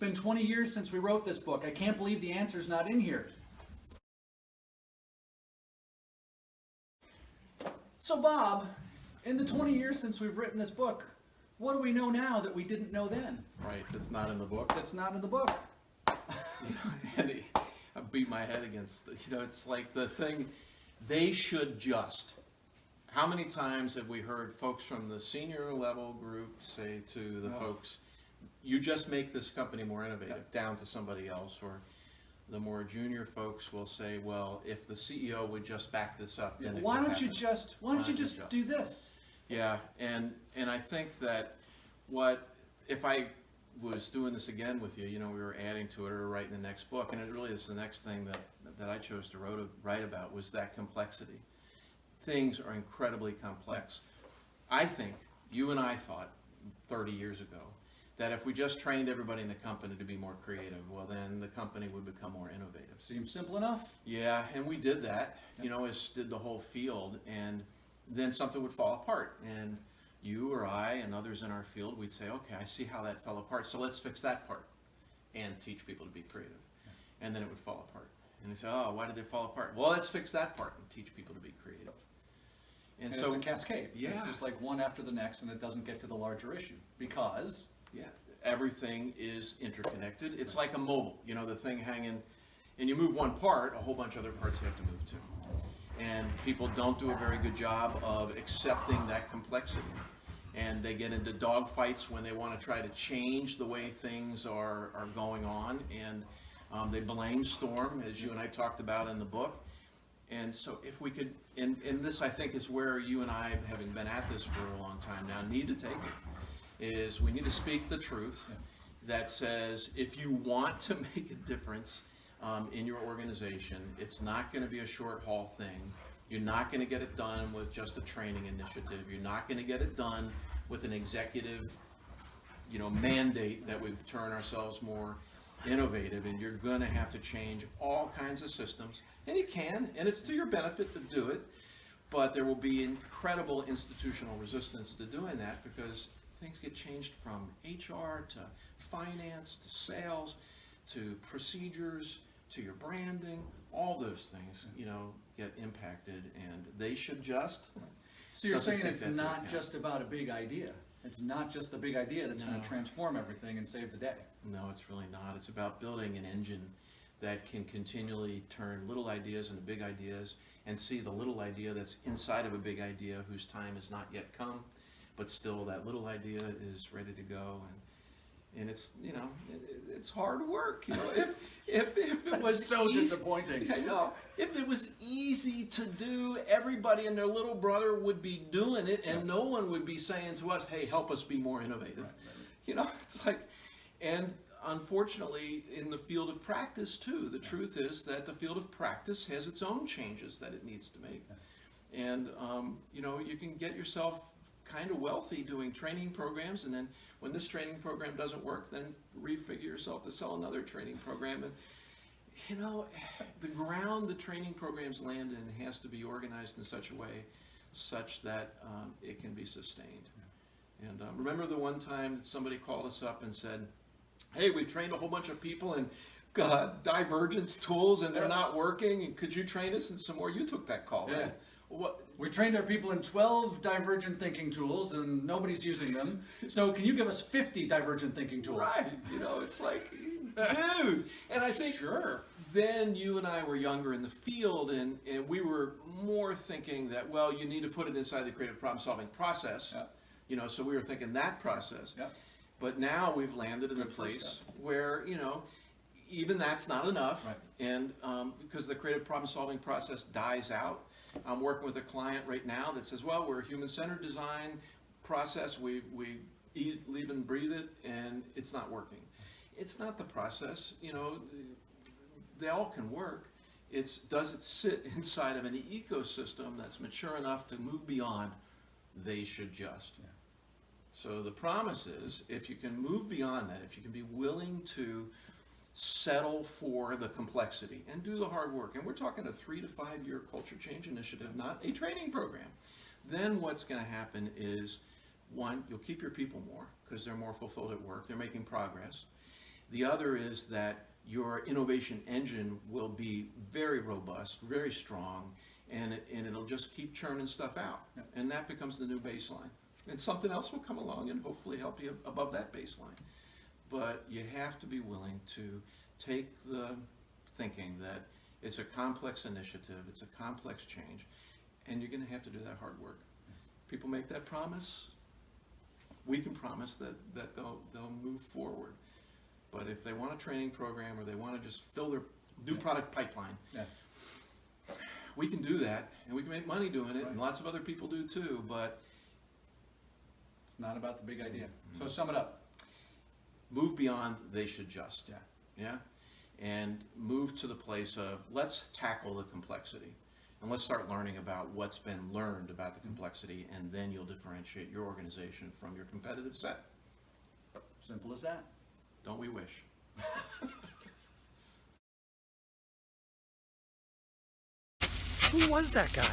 been 20 years since we wrote this book. I can't believe the answer's not in here. So Bob, in the 20 years since we've written this book, what do we know now that we didn't know then? Right, that's not in the book. That's not in the book. And I beat my head against, it's like the thing, they should just. How many times have we heard folks from the senior level group say to the folks, you just make this company more innovative, down to somebody else, or the more junior folks will say, well, if the CEO would just back this up, then why don't you just do this? Yeah, and I think that if I was doing this again with you, we were adding to it or writing the next book, and it really is the next thing that I chose to write about was that complexity. Things are incredibly complex. I think you and I thought 30 years ago that if we just trained everybody in the company to be more creative, well, then the company would become more innovative. Seems simple enough. Yeah, and we did that, as did the whole field, and then something would fall apart. And you or I and others in our field, we'd say, okay, I see how that fell apart, so let's fix that part and teach people to be creative. And then it would fall apart. And they say, oh, why did they fall apart? Well, let's fix that part and teach people to be creative. And so it's a cascade. Yeah. It's just like one after the next, and it doesn't get to the larger issue because everything is interconnected. It's like a mobile, the thing hanging, and you move one part, a whole bunch of other parts you have to move to. And people don't do a very good job of accepting that complexity. And they get into dog fights when they want to try to change the way things are going on, and they blame storm, as you and I talked about in the book. And so if we could, and this I think is where you and I, having been at this for a long time now, need to take it, is we need to speak the truth that says if you want to make a difference in your organization, it's not going to be a short haul thing. You're not going to get it done with just a training initiative. You're not going to get it done with an executive, mandate that we turn ourselves more innovative, and you're going to have to change all kinds of systems. And you can, and it's to your benefit to do it, but there will be incredible institutional resistance to doing that because things get changed from HR to finance to sales to procedures to your branding. All those things, get impacted, and they should just. So you're saying it's not just about a big idea. It's not just the big idea that's going to transform everything and save the day. No, it's really not. It's about building an engine that can continually turn little ideas into big ideas and see the little idea that's inside of a big idea whose time has not yet come, but still that little idea is ready to go. And it's, it's hard work. If it was so disappointing. I know. If it was easy to do, everybody and their little brother would be doing it, and no one would be saying to us, hey, help us be more innovative. Right. It's like, and unfortunately, in the field of practice too, the truth is that the field of practice has its own changes that it needs to make. And, you can get yourself kind of wealthy doing training programs, and then when this training program doesn't work, then refigure yourself to sell another training program. And the ground the training programs land in has to be organized in such a way such that it can be sustained. And remember the one time that somebody called us up and said, hey, we've trained a whole bunch of people in divergence tools and they're not working, and could you train us in some more? You took that call, right? We trained our people in 12 divergent thinking tools and nobody's using them. So can you give us 50 divergent thinking tools? Right. It's like, dude. And I think then you and I were younger in the field, and we were more thinking that, well, you need to put it inside the creative problem solving process. So we were thinking that process. But now we've landed in a place where, even that's not enough. Right. And because the creative problem solving process dies out. I'm working with a client right now that says, well, we're a human-centered design process. We eat, live, and breathe it, and it's not working. It's not the process. They all can work. It's does it sit inside of an ecosystem that's mature enough to move beyond they should just. So the promise is, if you can move beyond that, if you can be willing to settle for the complexity and do the hard work, and we're talking a 3 to 5 year culture change initiative, not a training program, then what's going to happen is, one, you'll keep your people more because they're more fulfilled at work, they're making progress. The other is that your innovation engine will be very robust, very strong, and it'll just keep churning stuff out. Yep. And that becomes the new baseline. And something else will come along and hopefully help you above that baseline. But you have to be willing to take the thinking that it's a complex initiative, it's a complex change, and you're going to have to do that hard work. People make that promise, we can promise that they'll move forward. But if they want a training program or they want to just fill their new product pipeline, we can do that, and we can make money doing it, and lots of other people do too, but it's not about the big idea. So sum it up. Move beyond they should just. Yeah. And move to the place of let's tackle the complexity. And let's start learning about what's been learned about the complexity, and then you'll differentiate your organization from your competitive set. Simple as that. Don't we wish? Who was that guy?